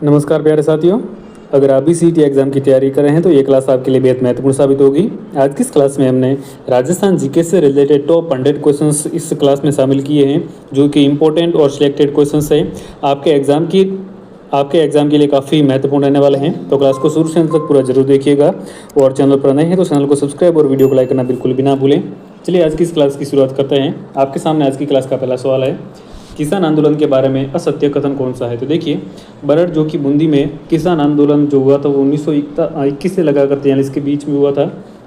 नमस्कार प्यारे साथियों। अगर आप भी सीटी एग्ज़ाम की तैयारी कर रहे हैं तो ये क्लास आपके लिए बेहद महत्वपूर्ण साबित होगी। आज की इस क्लास में हमने राजस्थान जीके से रिलेटेड टॉप 100 क्वेश्चंस इस क्लास में शामिल किए हैं, जो कि इम्पोर्टेंट और सिलेक्टेड क्वेश्चंस हैं। आपके एग्ज़ाम के लिए काफ़ी महत्वपूर्ण रहने वाले हैं। तो क्लास को शुरू से अंत तक पूरा जरूर देखिएगा, और चैनल पर नए हैं तो चैनल को सब्सक्राइब और वीडियो को लाइक करना बिल्कुल भी ना भूलें। चलिए आज की इस क्लास की शुरुआत करते हैं। आपके सामने आज की क्लास का पहला सवाल है, किसान आंदोलन के बारे में असत्य कथन कौन सा है। तो देखिए, बरड़ जो कि बूंदी में किसान आंदोलन जो हुआ था वो 1921 से लगाकर 43 के बीच में हुआ था।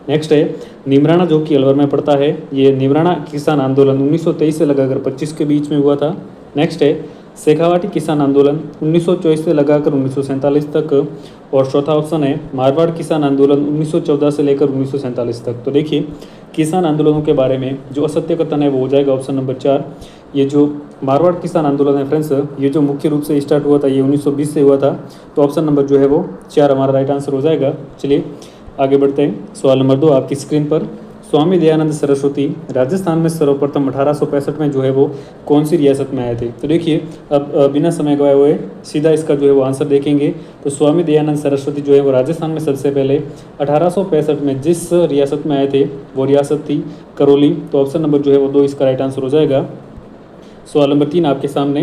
नेक्स्ट है निमराना जो कि अलवर में पड़ता है, ये निमराना किसान आंदोलन 1923 से लगाकर 25 के बीच में हुआ था। नेक्स्ट है शेखावाटी किसान आंदोलन 1924 से लगाकर 1947 तक। और चौथा ऑप्शन है मारवाड़ किसान आंदोलन 1914 से लेकर 1947 तक। तो देखिए, किसान आंदोलनों के बारे में जो असत्य कथन है वो हो जाएगा ऑप्शन नंबर 4। ये जो मारवाड़ किसान आंदोलन है फ्रेंड्स, ये जो मुख्य रूप से स्टार्ट हुआ था ये 1920 से हुआ था। तो ऑप्शन नंबर जो है वो 4 हमारा राइट आंसर हो जाएगा। चलिए आगे बढ़ते हैं। सवाल नंबर 2 आपकी स्क्रीन पर, स्वामी दयानंद सरस्वती राजस्थान में सर्वप्रथम 1865 में जो है वो कौन सी रियासत में आए थे। तो देखिए, अब बिना समय गवाए हुए सीधा इसका जो है वो आंसर देखेंगे। तो स्वामी दयानंद सरस्वती जो है वो राजस्थान में सबसे पहले 1865 में जिस रियासत में आए थे वो रियासत थी करौली। तो ऑप्शन नंबर जो है वो 2 इसका राइट आंसर हो जाएगा। सवाल नंबर 3 आपके सामने,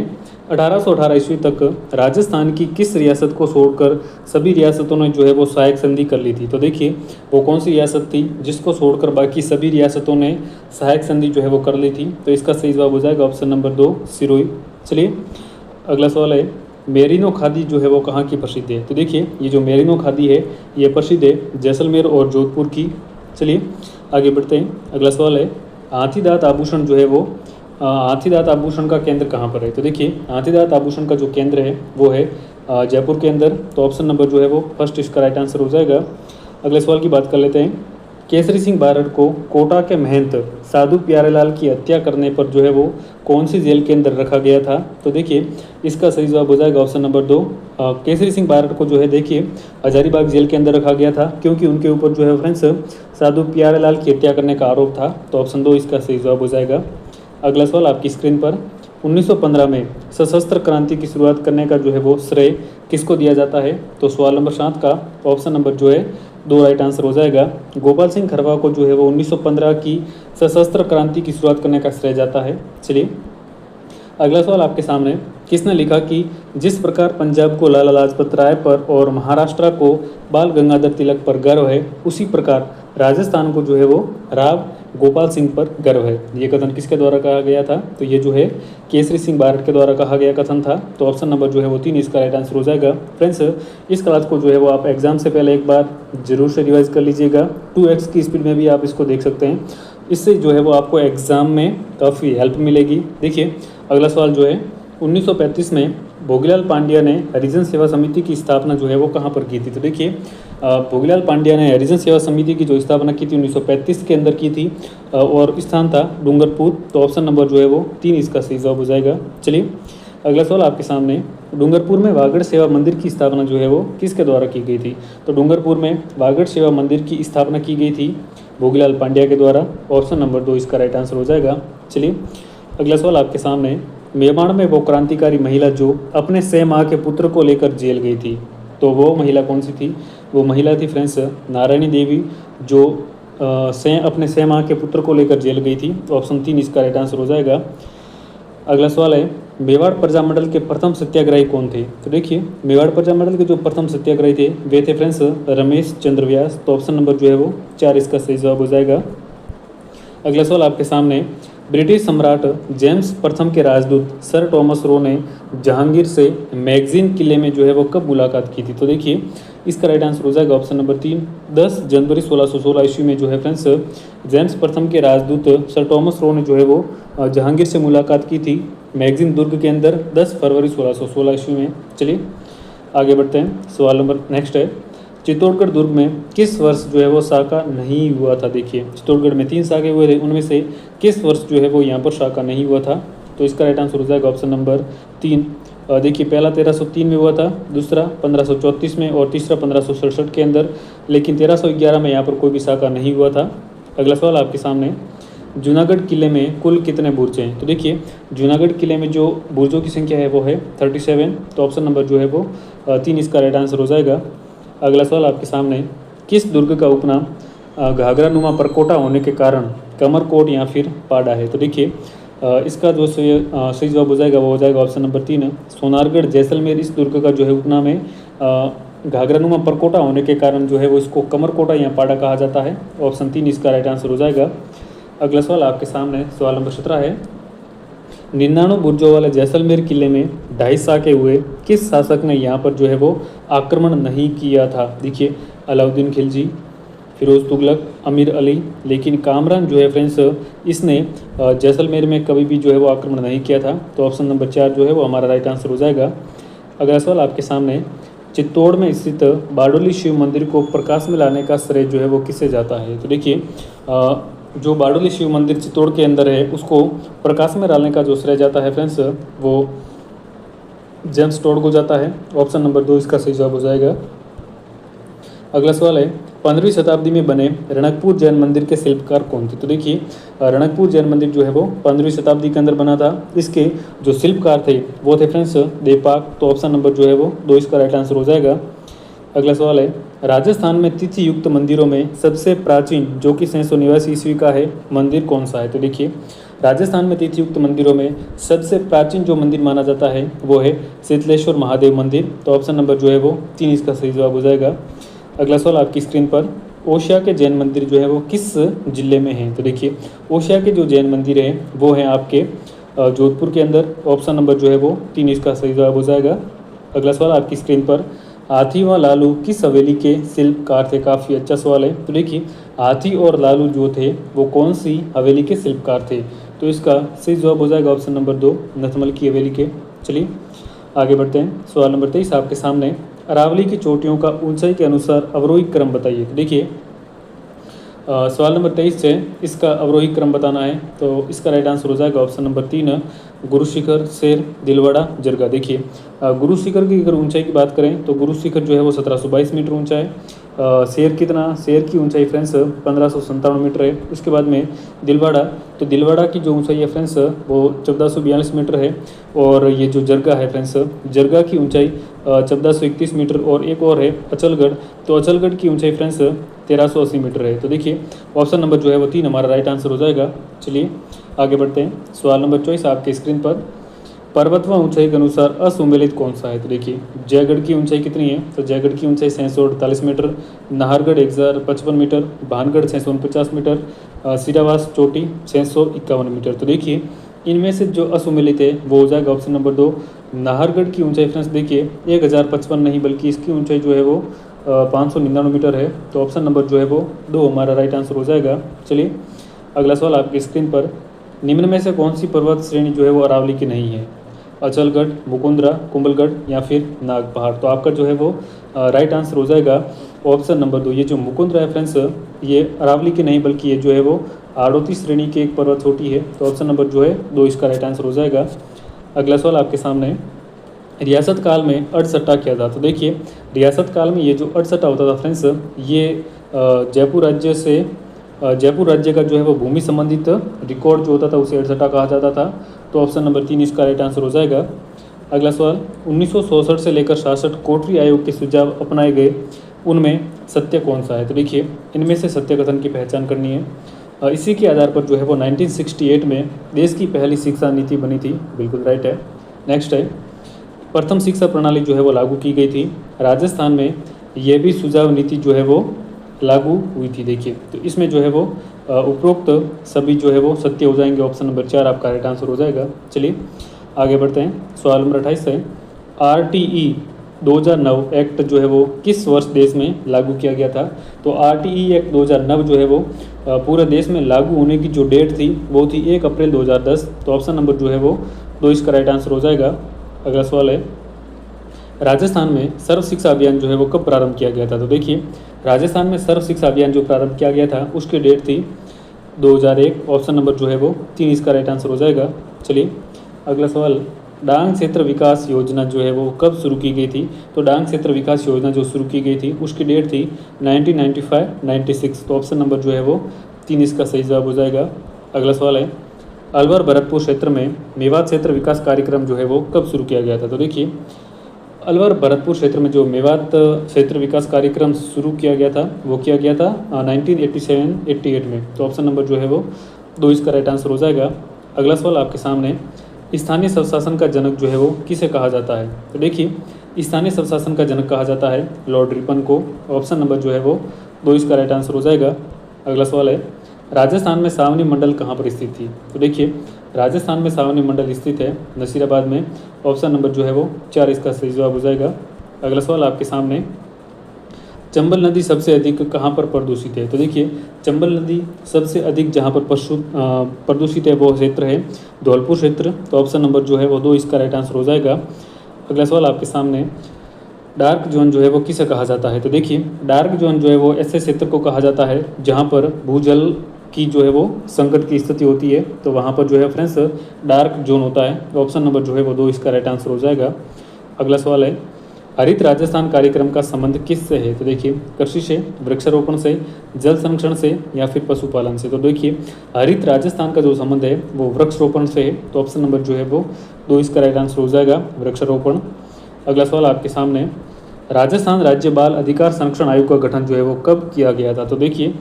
1818 ईस्वी तक राजस्थान की किस रियासत को छोड़कर सभी रियासतों ने जो है वो सहायक संधि कर ली थी। तो देखिए, वो कौन सी रियासत थी जिसको छोड़कर बाकी सभी रियासतों ने सहायक संधि जो है वो कर ली थी। तो इसका सही जवाब हो जाएगा ऑप्शन नंबर 2 सिरोही। चलिए अगला सवाल है, मेरिनो खादी जो है वो कहाँ की प्रसिद्ध है। तो देखिए, ये जो मेरिनो खादी है ये प्रसिद्ध है जैसलमेर और जोधपुर की। चलिए आगे बढ़ते हैं। अगला सवाल है, हाथीदांत आभूषण जो है वो हाथीदांत आभूषण का केंद्र कहाँ पर है। तो देखिए, हाथीदांत आभूषण का जो केंद्र है वो है जयपुर के अंदर। तो ऑप्शन नंबर जो है वो फर्स्ट इसका राइट आंसर हो जाएगा। अगले सवाल की बात कर लेते हैं। केसरी सिंह बारड़ को कोटा के महंत साधु प्यारेलाल की हत्या करने पर जो है वो कौन सी जेल के अंदर रखा गया था। तो देखिए, इसका सही जवाब हो जाएगा ऑप्शन नंबर 2। केसरी सिंह बारड़ को जो है देखिए हजारीबाग जेल के अंदर रखा गया था, क्योंकि उनके ऊपर जो है फ्रेंड्स साधु प्यारेलाल की हत्या करने का आरोप था। तो ऑप्शन 2 इसका सही जवाब हो जाएगा। अगला सवाल आपकी स्क्रीन पर, 1915 में सशस्त्र क्रांति की शुरुआत करने का जो है वो श्रेय किसको दिया जाता है। तो सवाल नंबर 7 का ऑप्शन नंबर जो है 2 राइट आंसर हो जाएगा। गोपाल सिंह खरवा को जो है वो 1915 की सशस्त्र क्रांति की शुरुआत करने का श्रेय जाता है। चलिए अगला सवाल आपके सामने, किसने लिखा कि जिस प्रकार पंजाब को लाला लाजपत राय पर और महाराष्ट्र को बाल गंगाधर तिलक पर गर्व है, उसी प्रकार राजस्थान को जो है वो राव गोपाल सिंह पर गर्व है। ये कथन किसके द्वारा कहा गया था। तो ये जो है केसरी सिंह बारड़ के द्वारा कहा गया कथन था। तो ऑप्शन नंबर जो है वो 3 इसका राइट आंसर हो जाएगा। फ्रेंड्स, इस क्लास को जो है वो आप एग्जाम से पहले एक बार जरूर से रिवाइज कर लीजिएगा। 2x की स्पीड में भी आप इसको देख सकते हैं। इससे जो है वो आपको एग्जाम में काफ़ी हेल्प मिलेगी। देखिए अगला सवाल जो है, 1935 में भोगीलाल पांड्या ने हरिजन सेवा समिति की स्थापना जो है वो कहाँ पर की थी। तो देखिए, भोगीलाल पांड्या ने हरिजन सेवा समिति की जो स्थापना की थी 1935 के अंदर की थी, और स्थान था डूंगरपुर। तो ऑप्शन नंबर जो है वो 3 इसका सही जवाब हो जाएगा। चलिए अगला सवाल आपके सामने, डूंगरपुर में वागड़ सेवा मंदिर की स्थापना जो है वो किसके द्वारा की गई थी। तो डूंगरपुर में वागड़ सेवा मंदिर की स्थापना की गई थी भोगीलाल पांड्या के द्वारा। ऑप्शन नंबर 2 इसका राइट आंसर हो जाएगा। चलिए अगला सवाल आपके सामने, मेवाड़ में वो क्रांतिकारी महिला जो अपने 6 माह के पुत्र को लेकर जेल गई थी, तो वो महिला कौन सी थी। वो महिला थी फ्रेंड्स नारायणी देवी, जो अपने 6 माह के पुत्र को लेकर जेल गई थी। तो ऑप्शन 3 इसका राइट आंसर हो जाएगा। अगला सवाल है, मेवाड़ प्रजामंडल के प्रथम सत्याग्रही कौन थे। तो देखिए, मेवाड़ प्रजामंडल के जो प्रथम सत्याग्रही थे वे थे फ्रेंड्स रमेश चंद्र व्यास। तो ऑप्शन नंबर जो है वो 4 इसका सही जवाब हो जाएगा। अगला सवाल आपके सामने, ब्रिटिश सम्राट जेम्स प्रथम के राजदूत सर टॉमस रो ने जहांगीर से मैगजीन किले में जो है वो कब मुलाकात की थी। तो देखिए, इसका राइट आंसर हो जाएगा ऑप्शन नंबर 3। 10 जनवरी 1616 ईस्वी में जो है फ्रेंड्स जेम्स प्रथम के राजदूत सर टॉमस रो ने जो है वो जहांगीर से मुलाकात की थी मैगजीन दुर्ग के अंदर 10 फरवरी 1616 ईस्वी में। चलिए आगे बढ़ते हैं। सवाल नंबर नेक्स्ट है, चित्तौड़गढ़ दुर्ग में किस वर्ष जो है वो साका नहीं हुआ था। देखिए, चित्तौड़गढ़ में 3 साके हुए थे, उनमें से किस वर्ष जो है वो यहाँ पर साका नहीं हुआ था। तो इसका राइट आंसर हो जाएगा ऑप्शन नंबर 3। देखिए, पहला 1303 में हुआ था, दूसरा 1534 में और तीसरा 1567 के अंदर, लेकिन 1311 में यहाँ पर कोई भी साका नहीं हुआ था। अगला सवाल आपके सामने, जूनागढ़ किले में कुल कितने बुर्ज हैं? तो देखिए जूनागढ़ किले में जो बुर्जों की संख्या है वो है 37। तो ऑप्शन नंबर जो है वो 3 इसका राइट आंसर हो जाएगा। अगला सवाल आपके सामने, किस दुर्ग का उपनाम घाघरा नुमा परकोटा होने के कारण कमरकोट या फिर पाड़ा है? तो देखिए इसका जो सही जवाब हो जाएगा वो हो जाएगा ऑप्शन नंबर 3 सोनारगढ़ जैसलमेर इस दुर्ग का जो है उपनाम है। घाघरा नुमा परकोटा होने के कारण जो है वो इसको कमरकोटा या पाड़ा कहा जाता है। ऑप्शन 3 इसका राइट आंसर हो जाएगा। अगला सवाल आपके सामने सवाल नंबर 17 है, 99 बुर्जों वाले जैसलमेर किले में 2.5 साके हुए, किस शासक ने यहाँ पर जो है वो आक्रमण नहीं किया था? देखिए अलाउद्दीन खिलजी, फिरोज तुगलक, अमीर अली, लेकिन कामरान जो है फ्रेंड्स इसने जैसलमेर में कभी भी जो है वो आक्रमण नहीं किया था। तो ऑप्शन नंबर 4 जो है वो हमारा राइट आंसर हो जाएगा। अगला सवाल आपके सामने, चित्तौड़ में स्थित बारडोली शिव मंदिर को प्रकाश में लाने का श्रेय जो है वो किससे जाता है? तो देखिए जो बारडोली शिव मंदिर चित्तौड़ के अंदर है उसको प्रकाश में डालने का जो श्रेय जाता है फ्रेंड्स वो जेम्स टोड को जाता है। ऑप्शन नंबर 2 इसका सही जवाब हो जाएगा। अगला सवाल है, 15वीं शताब्दी में बने रणकपुर जैन मंदिर के शिल्पकार कौन थे? तो देखिए रणकपुर जैन मंदिर जो है वो 15वीं शताब्दी के अंदर बना था। इसके जो शिल्पकार थे वो थे फ्रेंड्स देवपाग। तो ऑप्शन नंबर जो है वो 2 इसका राइट आंसर हो जाएगा। अगला सवाल है, राजस्थान में तिथि युक्त मंदिरों में सबसे प्राचीन जो कि 689 ईस्वी का है मंदिर कौन सा है? तो देखिए राजस्थान में तिथि युक्त मंदिरों में सबसे प्राचीन जो मंदिर माना जाता है वो है शीतलेश्वर महादेव मंदिर। तो ऑप्शन नंबर जो है वो 3 इसका सही जवाब हो जाएगा। अगला सवाल आपकी स्क्रीन पर, ओशिया के जैन मंदिर जो है वो किस जिले में है? तो देखिए ओशिया के जो जैन मंदिर है वो है आपके जोधपुर के अंदर। ऑप्शन नंबर जो है वो 3 इसका सही जवाब हो जाएगा। अगला सवाल आपकी स्क्रीन पर, हाथी व लालू किस हवेली के शिल्पकार थे? काफ़ी अच्छा सवाल है। तो देखिए हाथी और लालू जो थे वो कौन सी हवेली के शिल्पकार थे? तो इसका सही जवाब हो जाएगा ऑप्शन नंबर 2 नथमल की हवेली के। चलिए आगे बढ़ते हैं। सवाल नंबर 23 आपके सामने, अरावली की चोटियों का ऊंचाई के अनुसार अवरोही क्रम बताइए। तो देखिए सवाल नंबर 23 से इसका अवरोही क्रम बताना है। तो इसका राइट आंसर हो जाएगा ऑप्शन नंबर 3 गुरु शिखर, शेर, दिलवाड़ा, जरगा। देखिए गुरु शिखर की अगर ऊंचाई की बात करें तो गुरु शिखर जो है वो 1722 मीटर ऊंचा है। शेर कितना, शेर की ऊंचाई फ्रेंड्स 1597 मीटर है। उसके बाद में दिलवाड़ा, तो दिलवाड़ा की जो ऊंचाई है फ्रेंड्स वो 1442 मीटर है। और ये जो जरगा है फ्रेंड्स, जरगा की ऊंचाई 1431 मीटर। और एक और है अचलगढ़, तो अचलगढ़ की ऊंचाई फ्रेंड्स 1380 मीटर है। तो देखिए ऑप्शन नंबर जो है वो 3 हमारा राइट आंसर हो जाएगा। चलिए आगे बढ़ते हैं। सवाल नंबर 24 आपके स्क्रीन पर, पर्वत व ऊंचाई के अनुसार असुमेलित कौन सा है? तो देखिए जयगढ़ की ऊंचाई कितनी है? तो जयगढ़ की ऊंचाई 648 metre, Nahargarh 1055 metre, Bhangarh 649 metre, Sirawas चोटी 651 मीटर। तो देखिए इनमें से जो असुमेलित है वो हो जाएगा ऑप्शन नंबर 2 नाहरगढ़ की ऊंचाई फ्रेंड्स देखिए 1055 नहीं बल्कि इसकी ऊंचाई जो है वो 599 मीटर है। तो ऑप्शन नंबर जो है वो 2 हमारा राइट आंसर हो जाएगा। चलिए अगला सवाल आपकी स्क्रीन पर, निम्न में से कौन सी पर्वत श्रेणी जो है वो अरावली की नहीं है? अचलगढ़, मुकुंदरा, कुंभलगढ़ या फिर नाग पहाड़। तो आपका जो है वो राइट आंसर हो जाएगा ऑप्शन नंबर 2। ये जो मुकुंदरा है फ्रेंड्स ये अरावली की नहीं बल्कि ये जो है वो आड़ोती श्रेणी की एक पर्वत छोटी है। तो ऑप्शन नंबर जो है 2 इसका राइट आंसर हो जाएगा। अगला सवाल आपके सामने, रियासत काल में अड़सट्टा क्या था? तो देखिए रियासत काल में ये जो अड़सट्टा होता था फ्रेंड्स ये जयपुर राज्य का जो है वो भूमि संबंधित रिकॉर्ड जो होता था उसे अड़सट्टा कहा जाता था। तो ऑप्शन नंबर 3 इसका राइट आंसर हो जाएगा। अगला सवाल, 1966 से लेकर 66 कोटरी आयोग के सुझाव अपनाए गए उनमें सत्य कौन सा है? तो देखिए इनमें से सत्य कथन की पहचान करनी है। इसी के आधार पर जो है वो 1968 में देश की पहली शिक्षा नीति बनी थी। बिल्कुल राइट है। नेक्स्ट है, प्रथम शिक्षा प्रणाली जो है वो लागू की गई थी राजस्थान में, यह भी सुझाव नीति जो है वो लागू हुई थी। देखिए तो इसमें जो है वो उपरोक्त सभी जो है वो सत्य हो जाएंगे। ऑप्शन नंबर 4 आपका राइट आंसर हो जाएगा। चलिए आगे बढ़ते हैं। सवाल नंबर 28 है, RTE 2009 एक्ट जो है वो किस वर्ष देश में लागू किया गया था? तो RTE एक्ट 2009 जो है वो पूरे देश में लागू होने की जो डेट थी वो थी 1 अप्रैल 2010। तो ऑप्शन नंबर जो है वो 2 इसका राइट आंसर हो जाएगा। अगला सवाल है, राजस्थान में सर्व शिक्षा अभियान जो है वो कब प्रारंभ किया गया था? तो देखिए राजस्थान में सर्व शिक्षा अभियान जो प्रारंभ किया गया था उसकी डेट थी 2001। ऑप्शन नंबर जो है वो 3 इसका राइट आंसर हो जाएगा। चलिए अगला सवाल, डांग क्षेत्र विकास योजना जो है वो कब शुरू की गई थी? तो डांग क्षेत्र विकास योजना जो शुरू की गई थी उसकी डेट थी 1995-96। तो ऑप्शन नंबर जो है वो 3 इसका सही जवाब हो जाएगा। अगला सवाल है, अलवर भरतपुर क्षेत्र में मेवात क्षेत्र विकास कार्यक्रम जो है वो कब शुरू किया गया था? तो देखिए, अलवर भरतपुर क्षेत्र में जो मेवात क्षेत्र विकास कार्यक्रम शुरू किया गया था वो किया गया था 1987-88 में। तो ऑप्शन नंबर जो है वो 2 इसका राइट आंसर हो जाएगा। अगला सवाल आपके सामने, स्थानीय स्वशासन का जनक जो है वो किसे कहा जाता है? तो देखिए, स्थानीय स्वशासन का जनक कहा जाता है लॉर्ड रिपन को। ऑप्शन नंबर जो है वो 2 इसका राइट आंसर हो जाएगा। अगला सवाल है, राजस्थान में सावनी मंडल कहाँ पर स्थित थी? तो देखिए, राजस्थान में सावनी मंडल स्थित है नसीराबाद में। ऑप्शन नंबर जो है वो 4 इसका सही जवाब हो जाएगा। अगला सवाल आपके सामने, चंबल नदी सबसे अधिक कहाँ पर प्रदूषित है? तो देखिए, चंबल नदी सबसे अधिक जहाँ पर प्रदूषित है वो क्षेत्र है धौलपुर क्षेत्र। तो ऑप्शन नंबर जो है वो 2 इसका राइट आंसर हो जाएगा। अगला सवाल आपके सामने, डार्क जोन जो है वो किसे कहा जाता है? तो देखिए, डार्क जोन जो है वो ऐसे क्षेत्र को कहा जाता है जहाँ पर भूजल की जो है वो संकट की स्थिति होती है। तो वहाँ पर जो है फ्रेंड्स डार्क जोन होता है। तो ऑप्शन नंबर जो है वो 2 इसका राइट आंसर हो जाएगा। अगला सवाल है, हरित राजस्थान कार्यक्रम का संबंध किससे है? तो देखिए, कृषि से, वृक्षारोपण से, जल संरक्षण से या फिर पशुपालन से? तो देखिए, हरित राजस्थान का जो संबंध है वो वृक्षारोपण से है। तो ऑप्शन नंबर जो है वो 2 इसका राइट आंसर हो जाएगा, वृक्षारोपण। अगला सवाल आपके सामने, राजस्थान राज्य बाल अधिकार संरक्षण आयोग का गठन जो है वो कब किया गया था? तो देखिए,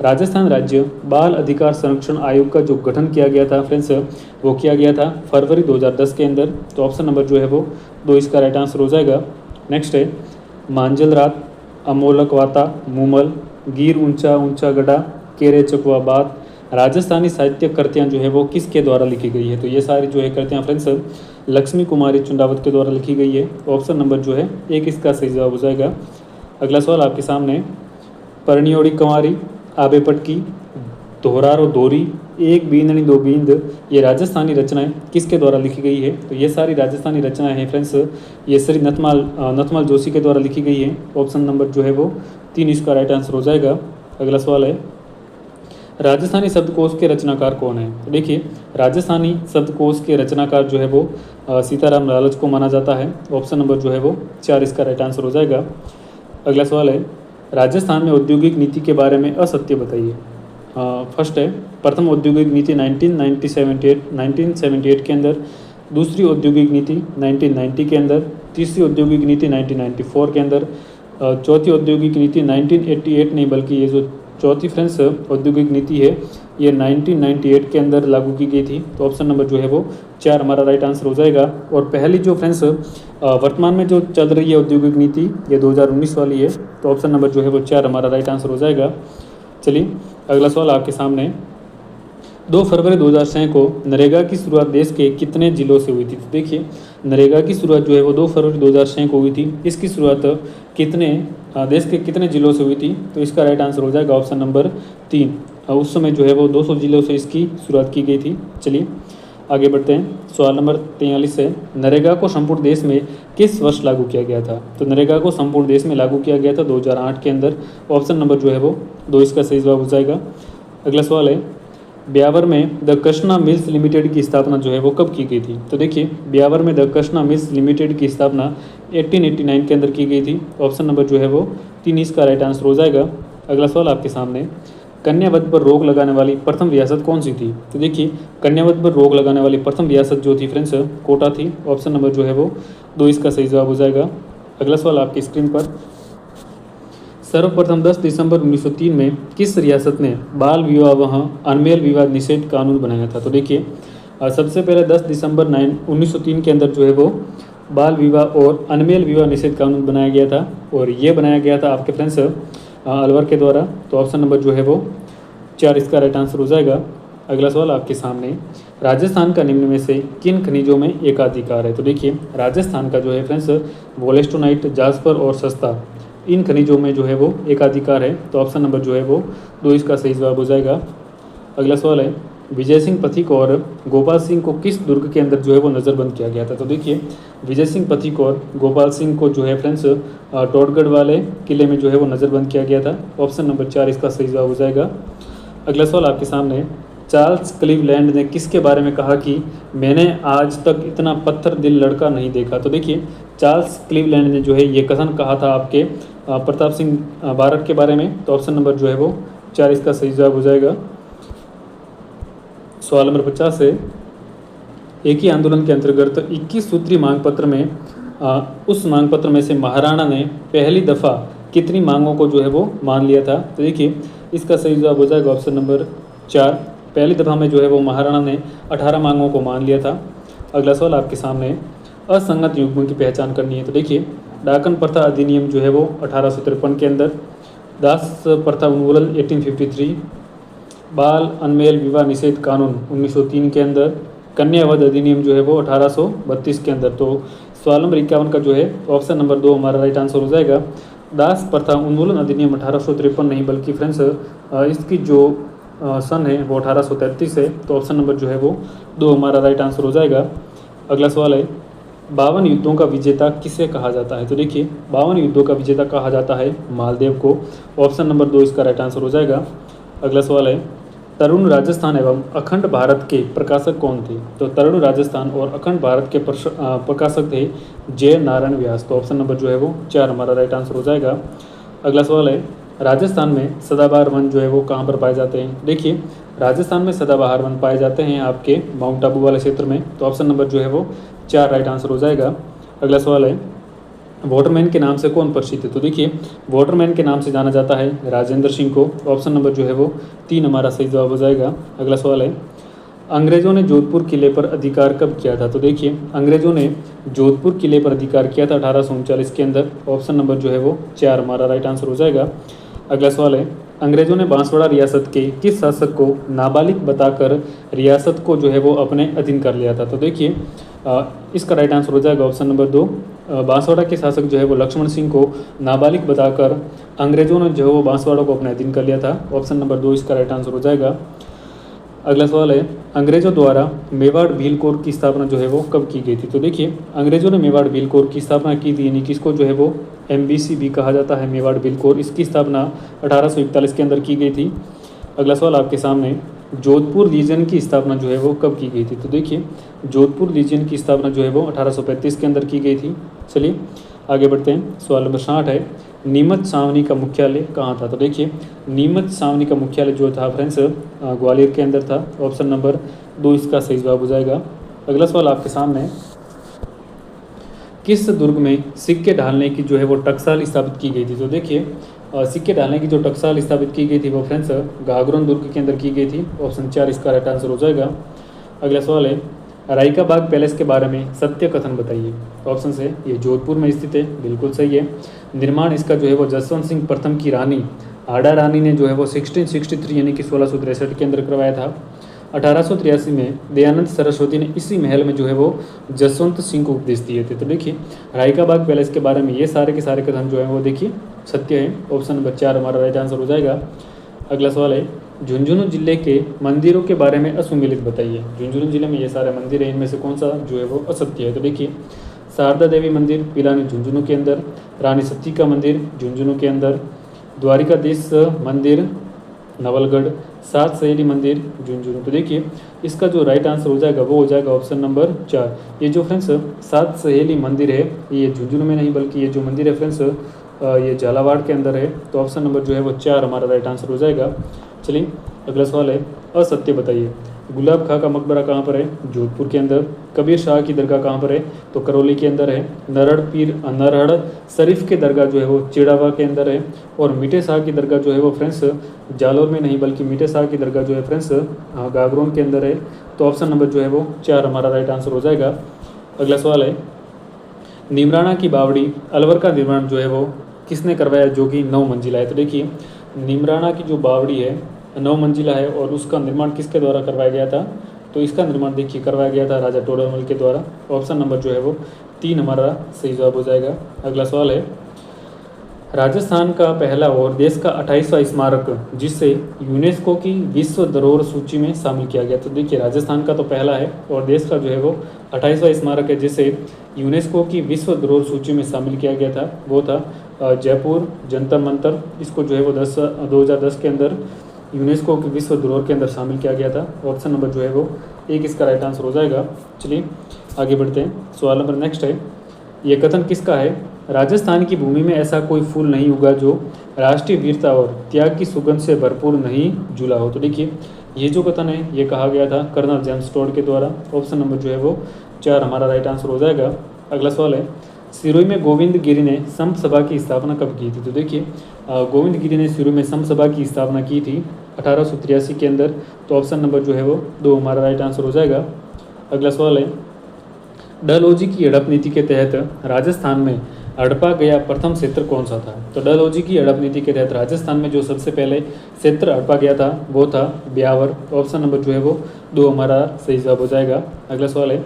राजस्थान राज्य बाल अधिकार संरक्षण आयोग का जो गठन किया गया था फ्रेंड्स वो किया गया था फरवरी 2010 के अंदर। तो ऑप्शन नंबर जो है वो 2 इसका राइट आंसर हो जाएगा। नेक्स्ट है, मांजल रात, अमोलक वाता, मूमल, गिर ऊंचा ऊंचा गड़ा, केरे चकवा बात, राजस्थानी साहित्य कृतियाँ जो है वो किसके द्वारा लिखी गई है? तो ये सारी जो है कृतियाँ फ्रेंड्स लक्ष्मी कुमारी चुंडावत के द्वारा लिखी गई है। ऑप्शन नंबर जो है 1 इसका सही जवाब हो जाएगा। अगला सवाल आपके सामने, परनियोड़ी कंवारी, आबे पटकी, दोहरारो दोरी, एक बींदनी दो बींद, ये राजस्थानी रचनाएं किसके द्वारा लिखी गई है? तो ये सारी राजस्थानी रचनाएं हैं फ्रेंड्स, ये श्री नथमाल जोशी के द्वारा लिखी गई है। ऑप्शन नंबर जो है वो 3 इसका राइट आंसर हो जाएगा। अगला सवाल है, राजस्थानी शब्दकोश के रचनाकार कौन है? तो देखिए, राजस्थानी शब्दकोश के रचनाकार जो है वो सीताराम लालच को माना जाता है। ऑप्शन नंबर जो है वो 4 इसका राइट आंसर हो जाएगा। अगला सवाल है, राजस्थान में औद्योगिक नीति के बारे में असत्य बताइए। फर्स्ट है, प्रथम औद्योगिक नीति 1978 के अंदर, दूसरी औद्योगिक नीति 1990 के अंदर, तीसरी औद्योगिक नीति 1994 के अंदर, चौथी औद्योगिक नीति 1988 नहीं बल्कि ये जो चौथी फ्रेंड्स औद्योगिक नीति है ये 1998 के अंदर लागू की गई थी। तो ऑप्शन नंबर जो है वो 4 हमारा राइट आंसर हो जाएगा। और पहली जो फ्रेंड्स वर्तमान में जो चल रही है औद्योगिक नीति ये 2019 वाली है। तो ऑप्शन नंबर जो है वो 4 हमारा राइट आंसर हो जाएगा। चलिए, अगला सवाल आपके सामने, 2 फरवरी 2006 को नरेगा की शुरुआत देश के कितने जिलों से हुई थी? तो देखिए, नरेगा की शुरुआत जो है वो 2 फरवरी 2006 को हुई थी। इसकी शुरुआत देश के कितने जिलों से हुई थी? तो इसका राइट आंसर हो जाएगा ऑप्शन नंबर 3। उस समय जो है वो 200 जिलों से इसकी शुरुआत की गई थी। चलिए आगे बढ़ते हैं। सवाल नंबर 43 है, नरेगा को संपूर्ण देश में किस वर्ष लागू किया गया था? तो नरेगा को संपूर्ण देश में लागू किया गया था 2008 के अंदर। ऑप्शन नंबर जो है वो 2 इसका सही जवाब हो जाएगा। अगला सवाल है, ब्यावर में द कृष्णा मिल्स लिमिटेड की स्थापना जो है वो कब की गई थी? तो देखिए, ब्यावर में द कृष्णा मिल्स लिमिटेड की स्थापना 1889 के अंदर की गई थी। ऑप्शन नंबर जो है वो 3 इसका राइट आंसर हो जाएगा। अगला सवाल आपके सामने, कन्यावध पर रोक लगाने वाली प्रथम रियासत कौन सी थी? तो देखिए, कन्यावध पर रोक लगाने वाली प्रथम रियासत जो थी फ्रेंड्स कोटा थी। ऑप्शन नंबर जो है वो 2 इसका सही जवाब हो जाएगा। अगला सवाल आपकी स्क्रीन पर, सर्वप्रथम 10 दिसंबर 1903 में किस रियासत ने बाल विवाह अनमेल विवाद निषेध कानून बनाया था? तो देखिए, सबसे पहले 10 दिसंबर 1903 के अंदर जो है वो बाल विवाह और अनमेल विवाह निषेध कानून बनाया गया था। और ये बनाया गया था आपके फ्रेंड्स अलवर के द्वारा। तो ऑप्शन नंबर जो है वो 4 इसका राइट आंसर हो जाएगा। अगला सवाल आपके सामने, राजस्थान का निम्न में से किन खनिजों में एकाधिकार है? तो देखिए, राजस्थान का जो है फ्रेंड्स वोलेस्टोनाइट, जास्पर और सस्ता, इन खनिजों में जो है वो एकाधिकार है। तो ऑप्शन नंबर जो है वो 2 इसका सही जवाब हो जाएगा। अगला सवाल है, विजय सिंह पथिक और गोपाल सिंह को किस दुर्ग के अंदर जो है वो नज़रबंद किया गया था? तो देखिए, विजय सिंह पथिक और गोपाल सिंह को जो है फ्रेंड्स टोटगढ़ वाले किले में जो है वो नज़रबंद किया गया था। ऑप्शन नंबर 4 इसका सही जवाब हो जाएगा। अगला सवाल आपके सामने, चार्ल्स क्लीवलैंड ने किसके बारे में कहा कि मैंने आज तक इतना पत्थर दिल लड़का नहीं देखा? तो देखिए, चार्ल्स क्लीवलैंड ने जो है ये कथन कहा था आपके प्रताप सिंह बारट के बारे में। तो ऑप्शन नंबर जो है वो 4 इसका सही जवाब हो जाएगा। सवाल नंबर 50 है, एक ही आंदोलन के अंतर्गत 21 सूत्री मांग पत्र में उस मांग पत्र में से महाराणा ने पहली दफ़ा कितनी मांगों को जो है वो मान लिया था। तो देखिए इसका सही जवाब हो जाएगा ऑप्शन नंबर 4। पहली दफ़ा में जो है वो महाराणा ने 18 मांगों को मान लिया था। अगला सवाल आपके सामने है, असंगत युग्मों की पहचान करनी है। तो देखिए डाकन प्रथा अधिनियम जो है वो 1853 के अंदर, दास प्रथा उन्मूलन 1853, बाल अनमेल विवाह निषेध कानून 1903 के अंदर, कन्यावध अधिनियम जो है वो 1832 के अंदर। तो सवाल नंबर 51 का जो है ऑप्शन नंबर 2 हमारा राइट आंसर हो जाएगा। दास प्रथा उन्मूलन अधिनियम 1853 नहीं बल्कि फ्रेंड्स इसकी जो सन है वो 1833 है। तो ऑप्शन नंबर जो है वो 2 हमारा राइट आंसर हो जाएगा। अगला सवाल है, 52 युद्धों का विजेता किसे कहा जाता है। तो देखिए 52 युद्धों का विजेता कहा जाता है मालदेव को। ऑप्शन नंबर 2 इसका राइट आंसर हो जाएगा। अगला सवाल है, तरुण राजस्थान एवं अखंड भारत के प्रकाशक कौन थे। तो तरुण राजस्थान और अखंड भारत के प्रकाशक थे जय नारायण व्यास। तो ऑप्शन नंबर जो है वो 4 हमारा राइट आंसर हो जाएगा। अगला सवाल है, राजस्थान में सदाबहार वन जो है वो कहाँ पर पाए जाते हैं। देखिए राजस्थान में सदाबहार वन पाए जाते हैं आपके माउंट आबू वाले क्षेत्र में। तो ऑप्शन नंबर जो है वो 4 राइट आंसर हो जाएगा। अगला सवाल है, वाटरमैन के नाम से कौन प्रसिद्ध है। तो देखिए वाटरमैन के नाम से जाना जाता है राजेंद्र सिंह को। ऑप्शन नंबर जो है वो 3 हमारा सही जवाब हो जाएगा। अगला सवाल है, अंग्रेजों ने जोधपुर किले पर अधिकार कब किया था। तो देखिए अंग्रेजों ने जोधपुर किले पर अधिकार किया था 1839 के अंदर। ऑप्शन नंबर जो है वो 4 हमारा राइट आंसर हो जाएगा। अगला सवाल है, अंग्रेजों ने बांसवाड़ा रियासत के किस शासक को नाबालिग बताकर रियासत को जो है वो अपने अधीन कर लिया था। तो देखिए इसका राइट आंसर हो जाएगा ऑप्शन नंबर 2। बांसवाड़ा के शासक जो है वो लक्ष्मण सिंह को नाबालिग बताकर अंग्रेजों ने जो है वो बांसवाड़ा को अपने अधीन कर लिया था। ऑप्शन नंबर 2 इसका राइट आंसर हो जाएगा। अगला सवाल है, अंग्रेजों द्वारा मेवाड़ भील कोर की स्थापना जो है वो कब की गई थी। तो देखिए अंग्रेजों ने मेवाड़ भील कोर की स्थापना की थी, यानी किसको जो है वो MBC भी कहा जाता है मेवाड़ भील कोर। इसकी स्थापना 1841 के अंदर की गई थी। अगला सवाल आपके सामने, जोधपुर रीजन की स्थापना जो है वो कब की गई थी। तो देखिए जोधपुर रीजन की स्थापना जो है वो 1835 के अंदर की गई थी। चलिए आगे बढ़ते हैं। सवाल नंबर 60 है, नीमच छावनी का मुख्यालय कहाँ था। तो देखिए नीमच छावनी का मुख्यालय जो था फ्रेंड्स ग्वालियर के अंदर था। ऑप्शन नंबर 2 इसका सही जवाब हो जाएगा। अगला सवाल आपके सामने, किस दुर्ग में सिक्के ढालने की जो है वो टकसाल स्थापित की गई थी। तो देखिए सिक्के ढालने की जो टकसाल स्थापित की गई थी वो फ्रेंड्स गागरोन दुर्ग के अंदर की गई थी। ऑप्शन 4 इसका राइट आंसर हो जाएगा। अगला सवाल है, रायका बाग पैलेस के बारे में सत्य कथन बताइए। ऑप्शन है, ये जोधपुर में स्थित है, बिल्कुल सही है। निर्माण इसका जो है वो जसवंत सिंह प्रथम की रानी आडा रानी ने जो है वो 1663 यानी कि 1663 के अंदर करवाया था। 1883 में दयानंद सरस्वती ने इसी महल में जो है वो जसवंत सिंह को उपदेश दिए थे। तो देखिए रायका बाग पैलेस के बारे में ये सारे के सारे कथन जो है वो देखिए सत्य है। ऑप्शन नंबर 4 हमारा राइट आंसर हो जाएगा। अगला सवाल है, झुंझुनू जिले के मंदिरों के बारे में असुमेलित बताइए। झुंझुनू जिले में ये सारे मंदिर हैं, इनमें से कौन सा जो है वो असत्य है। तो देखिए शारदा देवी मंदिर पिलानी झुंझुनू के अंदर, रानी सती का मंदिर झुंझुनू के अंदर, द्वारिकाधीश मंदिर नवलगढ़, सात सहेली मंदिर झुंझुनू। तो देखिए इसका जो राइट आंसर हो जाएगा वो हो जाएगा ऑप्शन नंबर 4। ये जो फ्रेंड्स सात सहेली मंदिर है ये झुंझुनू में नहीं बल्कि ये जो मंदिर है फ्रेंड्स ये झालावाड़ के अंदर है। तो ऑप्शन नंबर जो है वो 4 हमारा राइट आंसर हो जाएगा। चलिए अगला सवाल है, असत्य बताइए। गुलाब खां का मकबरा कहाँ पर है, जोधपुर के अंदर। कबीर शाह की दरगाह कहाँ पर है, तो करौली के अंदर है। नरहड़ शरीफ के दरगाह जो है वो चिड़ावा के अंदर है। और मीठे शाह की दरगाह जो है वो फ्रेंड्स जालौर में नहीं बल्कि मीठे शाह की दरगाह जो है फ्रेंड्स गागरोन के अंदर है। तो ऑप्शन नंबर जो है वो 4 हमारा राइट आंसर हो जाएगा। अगला सवाल है, नीमराणा की बावड़ी अलवर का निर्माण जो है वो किसने करवाया, जो कि 9 मंजिला है। तो देखिए नीमराणा की जो बावड़ी है 9 मंजिला है और उसका निर्माण किसके द्वारा करवाया गया था, तो इसका निर्माण देखिए करवाया गया था राजा टोडरमल के द्वारा। ऑप्शन नंबर जो है वो 3 हमारा सही जवाब हो जाएगा। अगला सवाल है, राजस्थान का पहला और देश का 28वां स्मारक जिसे यूनेस्को की विश्व धरोहर सूची में शामिल किया गया। तो देखिए राजस्थान का तो पहला है और देश का जो है वो 28वां स्मारक है जिसे यूनेस्को की विश्व धरोहर सूची में शामिल किया गया था, वो था जयपुर जंतर मंतर। इसको जो है वो 2010 के अंदर यूनेस्को की विश्व धरोहर के अंदर शामिल किया गया था। ऑप्शन नंबर जो है वो 1 इसका राइट आंसर हो जाएगा। चलिए आगे बढ़ते हैं। सवाल नंबर नेक्स्ट है, ये कथन किसका है, राजस्थान की भूमि में ऐसा कोई फूल नहीं उगा जो राष्ट्रीय वीरता और त्याग की सुगंध से भरपूर नहीं झूला हो। तो देखिए ये जो कथन है ये कहा गया था कर्नल जेम्स टोड के द्वारा। ऑप्शन नंबर जो है वो 4 हमारा राइट आंसर हो जाएगा। अगला सवाल है, सिरोही में गोविंद गिरी ने संत सभा की स्थापना कब की थी? तो देखिए गोविंद गिरी ने सिरोही में संत सभा की स्थापना की थी 1883 के अंदर। तो ऑप्शन नंबर जो है वो 2 हमारा राइट आंसर हो जाएगा। अगला सवाल है, डलहौजी की हड़प नीति के तहत राजस्थान में हड़पा गया प्रथम क्षेत्र कौन सा था? तो डलहौजी की हड़प नीति के तहत राजस्थान में जो सबसे पहले क्षेत्र हड़पा गया था वो था ब्यावर। ऑप्शन नंबर जो है वो 2 हमारा सही जवाब हो जाएगा। अगला सवाल है,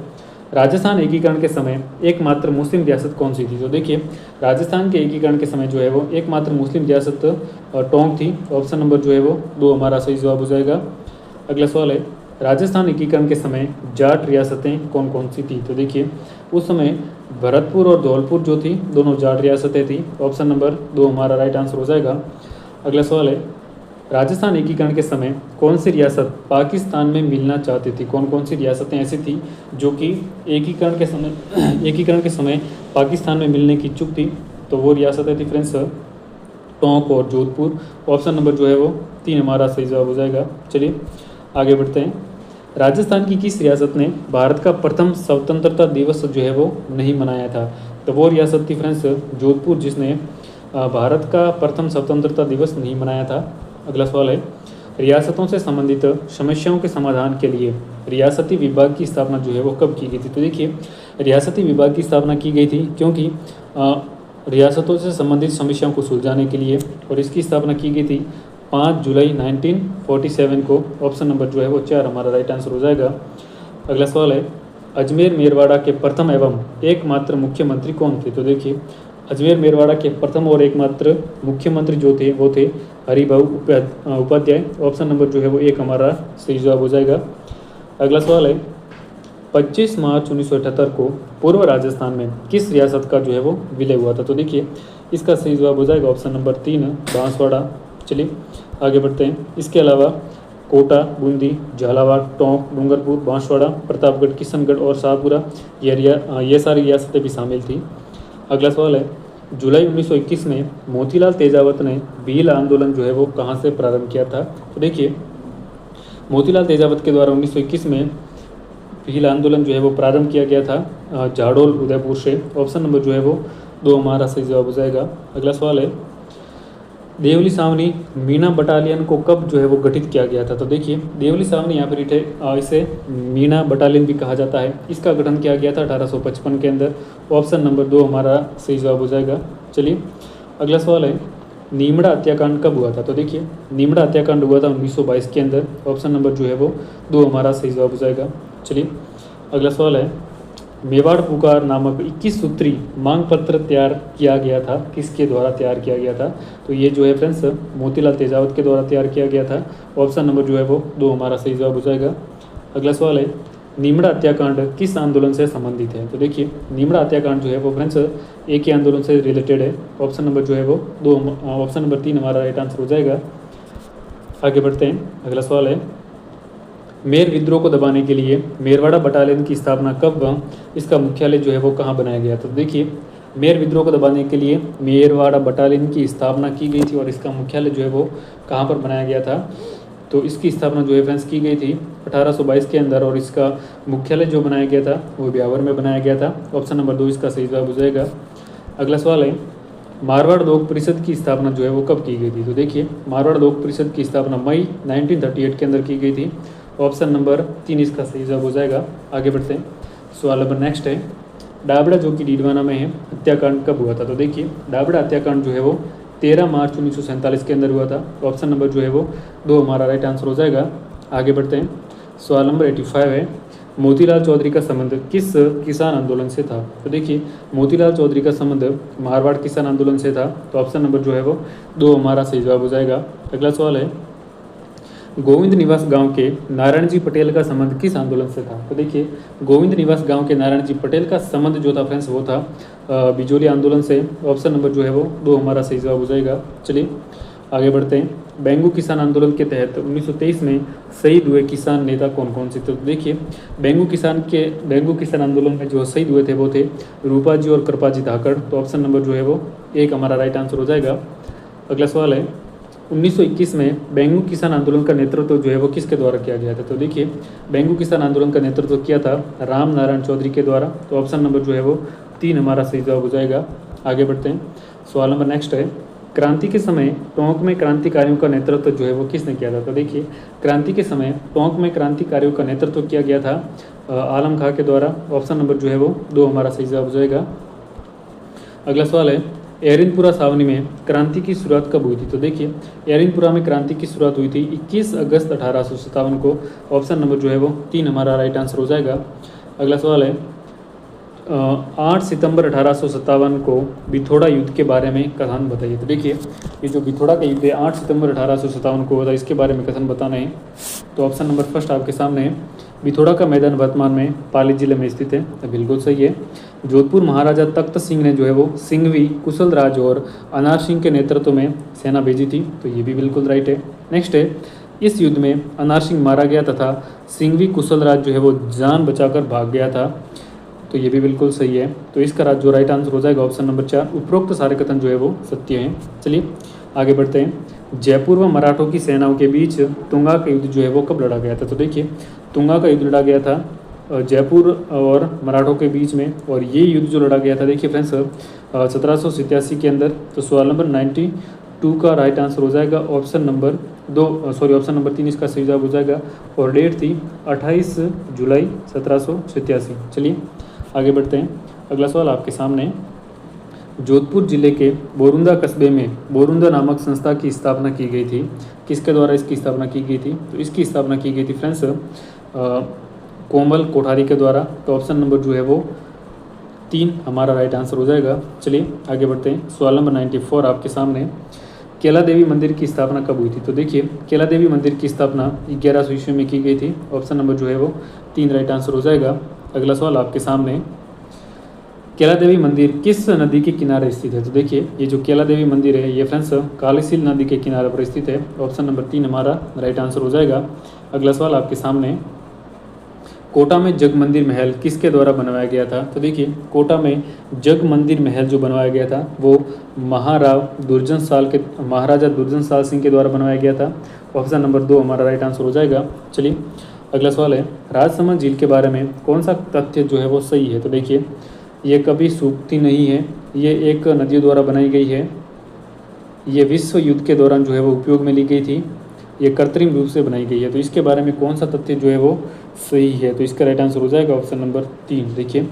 राजस्थान एकीकरण के समय एकमात्र मुस्लिम रियासत कौन सी थी? तो देखिए राजस्थान के एकीकरण के समय जो है वो एकमात्र मुस्लिम रियासत टोंक थी। ऑप्शन नंबर जो है वो 2 हमारा सही जवाब हो जाएगा। अगला सवाल है, राजस्थान एकीकरण के समय जाट रियासतें कौन कौन सी थी? तो देखिए उस समय भरतपुर और धौलपुर जो थी दोनों जाट रियासतें थी। ऑप्शन नंबर 2 हमारा राइट आंसर हो जाएगा। अगला सवाल है, राजस्थान एकीकरण के समय कौन सी रियासत पाकिस्तान में मिलना चाहती थी? कौन कौन सी रियासतें ऐसी थी जो कि एकीकरण के समय पाकिस्तान में मिलने की इच्छुक थी? तो वो रियासतें थी फ्रेंड्स टोंक और जोधपुर। ऑप्शन नंबर जो है वो 3 हमारा सही जवाब हो जाएगा। चलिए आगे बढ़ते हैं। राजस्थान की किस रियासत ने भारत का प्रथम स्वतंत्रता दिवस जो है वो नहीं मनाया था? तो वो रियासत थी फ्रेंड्स जोधपुर, जिसने भारत का प्रथम स्वतंत्रता दिवस नहीं मनाया था। अगला सवाल है, रियासतों से संबंधित समस्याओं के समाधान के लिए रियासती विभाग की स्थापना जो है वो कब की गई थी? तो देखिए रियासती विभाग की स्थापना की गई थी क्योंकि रियासतों से संबंधित समस्याओं को सुलझाने के लिए, और इसकी स्थापना की गई थी 5 जुलाई 1947 को। ऑप्शन नंबर जो है वो 4 हमारा राइट आंसर हो जाएगा। अगला सवाल है, अजमेर मेरवाड़ा के प्रथम एवं एकमात्र मुख्यमंत्री कौन थे? तो देखिए अजमेर मेरवाड़ा के प्रथम और एकमात्र मुख्यमंत्री जो थे वो थे हरिभाऊ उपाध्याय। ऑप्शन नंबर जो है वो 1 हमारा सही जवाब हो जाएगा। अगला सवाल है, 25 मार्च 1978 को पूर्व राजस्थान में किस रियासत का जो है वो विलय हुआ था? तो देखिए इसका सही जवाब हो जाएगा ऑप्शन नंबर 3 बांसवाड़ा। चलिए आगे बढ़ते हैं। इसके अलावा कोटा, बूंदी, झालावाड़, टोंक, डूंगरपुर, बांसवाड़ा, प्रतापगढ़, किशनगढ़ और शाहपुरा ये सारी रियासतें भी शामिल थी। अगला सवाल है, जुलाई 1921 में मोतीलाल तेजावत ने भील आंदोलन जो है वो कहाँ से प्रारंभ किया था? तो देखिए मोतीलाल तेजावत के द्वारा 1921 में भील आंदोलन जो है वो प्रारंभ किया गया था झाड़ोल उदयपुर से। ऑप्शन नंबर जो है वो 2 हमारा सही जवाब हो जाएगा। अगला सवाल है, देवली सावनी मीना बटालियन को कब जो है वो गठित किया गया था? तो देखिए देवली सावनी या फिर इसे मीना बटालियन भी कहा जाता है। इसका गठन किया गया था 1855 के अंदर। ऑप्शन नंबर 2 हमारा सही जवाब हो जाएगा। चलिए अगला सवाल है, नीमड़ा हत्याकांड कब हुआ था? तो देखिए नीमड़ा हत्याकांड हुआ था 1922 के अंदर। ऑप्शन नंबर जो है वो 2 हमारा सही जवाब हो जाएगा। चलिए अगला सवाल है, मेवाड़ पुकार नामक 21 सूत्री मांग पत्र तैयार किया गया था, किसके द्वारा तैयार किया गया था? तो ये जो है फ्रेंड्स मोतीलाल तेजावत के द्वारा तैयार किया गया था। ऑप्शन नंबर जो है वो 2 हमारा सही जवाब हो जाएगा। अगला सवाल है, नीमड़ा हत्याकांड किस आंदोलन से संबंधित है? तो देखिए नीमड़ा हत्याकांड जो है वो फ्रेंड्स एक ही आंदोलन से रिलेटेड है। ऑप्शन नंबर जो है वो ऑप्शन नंबर 3 हमारा राइट आंसर हो जाएगा। आगे बढ़ते हैं। अगला सवाल है, मेर विद्रोह को दबाने के लिए मेरवाड़ा बटालियन की स्थापना कब व इसका मुख्यालय जो है वो कहाँ बनाया गया? तो देखिए मेर विद्रोह को दबाने के लिए मेरवाड़ा बटालियन की स्थापना की गई थी और इसका मुख्यालय जो है वो कहाँ पर बनाया गया था? तो इसकी स्थापना जो है फ्रेंड्स की गई थी 1822 के अंदर, और इसका मुख्यालय जो बनाया गया था वो ब्यावर में बनाया गया था। ऑप्शन नंबर 2 इसका सही जवाब हो जाएगा। अगला सवाल है, मारवाड़ लोक परिषद की स्थापना जो है वो कब की गई थी? तो देखिए मारवाड़ लोक परिषद की स्थापना मई 1938 के अंदर की गई थी। ऑप्शन नंबर 3 इसका सही जवाब हो जाएगा। आगे बढ़ते हैं। सवाल नंबर नेक्स्ट है, डाबड़ा जो कि डीडवाना में है हत्याकांड कब हुआ था? तो देखिए डाबड़ा हत्याकांड जो है वो 13 मार्च 1947 के अंदर हुआ था। ऑप्शन नंबर जो है वो 2 हमारा राइट आंसर हो जाएगा। आगे बढ़ते हैं। सवाल नंबर 85 है, मोतीलाल चौधरी का संबंध किस किसान आंदोलन से था? तो देखिए मोतीलाल चौधरी का संबंध मारवाड़ किसान आंदोलन से था। तो ऑप्शन नंबर जो है वो 2 हमारा सही जवाब हो जाएगा। अगला सवाल है, गोविंद निवास गांव के नारायण जी पटेल का संबंध किस आंदोलन से था? तो देखिए गोविंद निवास गांव के नारायण जी पटेल का संबंध जो था फ्रेंड्स वो था बिजोली आंदोलन से। ऑप्शन नंबर जो है वो 2 हमारा सही जवाब हो जाएगा। चलिए आगे बढ़ते हैं। बेंगू किसान आंदोलन के तहत 1923 में शहीद हुए किसान नेता कौन कौन से थे? तो देखिए बेंगू किसान आंदोलन में जो शहीद हुए थे वो थे रूपा जी और कृपा जी धाकड़। तो ऑप्शन नंबर जो है वो 1 हमारा राइट आंसर हो जाएगा। अगला सवाल है, 1921 में बेंगू किसान आंदोलन का नेतृत्व जो है वो किसके द्वारा किया गया था? तो देखिए बेंगू किसान आंदोलन का नेतृत्व किया था राम नारायण चौधरी के द्वारा। तो ऑप्शन नंबर जो है वो 3 हमारा सही जवाब हो जाएगा। आगे बढ़ते हैं, सवाल नंबर नेक्स्ट है, क्रांति के समय टोंक में क्रांतिकारियों का नेतृत्व जो है वो किसने किया था? तो देखिए क्रांति के समय टोंक में क्रांतिकारियों का नेतृत्व किया गया था आलम खां के द्वारा। ऑप्शन नंबर जो है वो 2 हमारा सही जवाब हो जाएगा। अगला सवाल है, एरिनपुरा छावनी में क्रांति की शुरुआत कब हुई थी? तो देखिए एरिनपुरा में क्रांति की शुरुआत हुई थी 21 अगस्त 1857 को। ऑप्शन नंबर जो है वो 3 हमारा राइट आंसर हो जाएगा। अगला सवाल है, 8 सितंबर 1857 को बिथोड़ा युद्ध के बारे में कथन बताइए। तो देखिए ये जो बिथोड़ा का युद्ध है 8 सितंबर 1857 को होता है, इसके बारे में कथन बताना है। तो ऑप्शन नंबर फर्स्ट आपके सामने है, बिथोड़ा का मैदान वर्तमान में पाली जिले में स्थित है। तो बिल्कुल सही है। जोधपुर महाराजा तख्त सिंह ने जो है वो सिंघवी, कुशल राज और अनार सिंह के नेतृत्व में सेना भेजी थी। तो ये भी बिल्कुल राइट है। नेक्स्ट है, इस युद्ध में अनार सिंह मारा गया तथा सिंघवी कुशल राज जो है वो जान बचाकर भाग गया था। तो ये भी बिल्कुल सही है। तो इसका जो राइट आंसर हो जाएगा ऑप्शन नंबर 4, उपरोक्त सारे कथन जो है वो सत्य हैं। चलिए आगे बढ़ते हैं, जयपुर व मराठों की सेनाओं के बीच तुंगा का युद्ध जो है वो कब लड़ा गया था? तो देखिए तुंगा का युद्ध लड़ा गया था जयपुर और मराठों के बीच में, और ये युद्ध जो लड़ा गया था देखिए फ्रेंड्स 1787 के अंदर। तो सवाल नंबर 92 का राइट आंसर हो जाएगा ऑप्शन नंबर 3 इसका सही जवाब हो जाएगा। और डेट थी 28 जुलाई 1787। चलिए आगे बढ़ते हैं, अगला सवाल आपके सामने, जोधपुर जिले के बोरुंदा कस्बे में बोरुंदा नामक संस्था की स्थापना की गई थी। किसके द्वारा इसकी स्थापना की गई थी? तो इसकी स्थापना की गई थी फ्रेंड्स कोमल कोठारी के द्वारा। तो ऑप्शन नंबर जो है वो 3 हमारा राइट आंसर हो जाएगा। चलिए आगे बढ़ते हैं, सवाल नंबर 94 आपके सामने, केला देवी मंदिर की स्थापना कब हुई थी? तो देखिए केला देवी मंदिर की स्थापना 1100 ईस्वी में की गई थी। ऑप्शन नंबर जो है वो 3 राइट आंसर हो जाएगा। अगला सवाल आपके सामने, केला देवी मंदिर किस नदी के किनारे स्थित है? तो देखिए ये जो केला देवी मंदिर है ये फ्रेंड्स कालीसील नदी के किनारे पर स्थित है। ऑप्शन नंबर 3 हमारा राइट आंसर हो जाएगा। अगला सवाल आपके सामने, कोटा में जग मंदिर महल किसके द्वारा बनवाया गया था? तो देखिए कोटा में जग मंदिर महल जो बनवाया गया था वो महाराजा दुर्जन साल सिंह के द्वारा बनवाया गया था। ऑप्शन नंबर 2 हमारा राइट आंसर हो जाएगा। चलिए अगला सवाल है, राजसमंद झील के बारे में कौन सा तथ्य जो है वो सही है? तो देखिए ये कभी सूखती नहीं है, ये एक नदियों द्वारा बनाई गई है, ये विश्व युद्ध के दौरान जो है वो उपयोग में ली गई थी, ये कृत्रिम रूप से बनाई गई है। तो इसके बारे में कौन सा तथ्य जो है वो सही है? तो इसका राइट आंसर हो जाएगा ऑप्शन नंबर 3। देखिए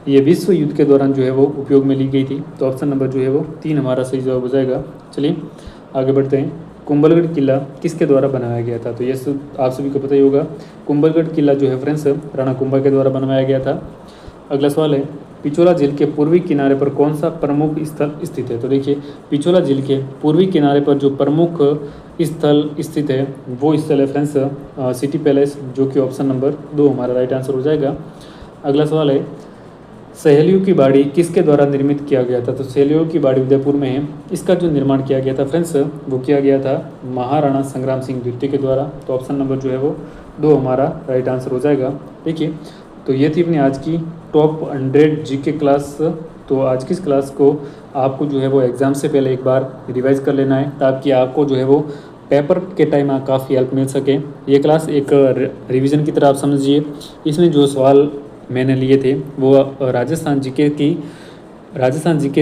ये विश्व युद्ध के दौरान जो है वो उपयोग में ली गई थी। तो ऑप्शन नंबर जो है वो 3 हमारा सही जवाब हो जाएगा। चलिए आगे बढ़ते हैं, कुंभलगढ़ किला किसके द्वारा बनाया गया था? तो ये आप सभी को पता ही होगा, कुंभलगढ़ किला जो है फ्रेंड्स राणा कुंभा के द्वारा बनवाया गया था। अगला सवाल है, पिछोला झील के पूर्वी किनारे पर कौन सा प्रमुख स्थल स्थित है? तो देखिए पिछोला झील के पूर्वी किनारे पर जो प्रमुख स्थल स्थित है वो स्थल है फ्रेंड्स सिटी पैलेस, जो कि ऑप्शन नंबर 2 हमारा राइट आंसर हो जाएगा। अगला सवाल है, सहेलियों की बाड़ी किसके द्वारा निर्मित किया गया था? तो सहेलियों की बाड़ी उदयपुर में है, इसका जो निर्माण किया गया था फ्रेंड्स वो किया गया था महाराणा संग्राम सिंह द्वितीय के द्वारा। तो ऑप्शन नंबर जो है वो 2 हमारा राइट आंसर हो जाएगा। देखिए तो ये थी अपनी आज की टॉप 100 जीके क्लास। तो आज की इस क्लास को आपको जो है वो एग्ज़ाम से पहले एक बार रिवाइज़ कर लेना है, ताकि आपको जो है वो पेपर के टाइम काफ़ी हेल्प मिल सके। ये क्लास एक रिवीजन की तरह आप समझिए। इसमें जो सवाल मैंने लिए थे वो राजस्थान जीके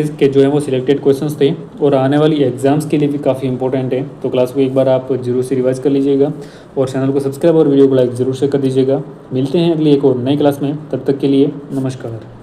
के जो है वो सिलेक्टेड क्वेश्चंस थे, और आने वाली एग्जाम्स के लिए भी काफ़ी इंपॉर्टेंट है। तो क्लास को एक बार आप जरूर से रिवाइज कर लीजिएगा, और चैनल को सब्सक्राइब और वीडियो को लाइक ज़रूर से कर दीजिएगा। मिलते हैं अगली एक और नई क्लास में, तब तक के लिए नमस्कार।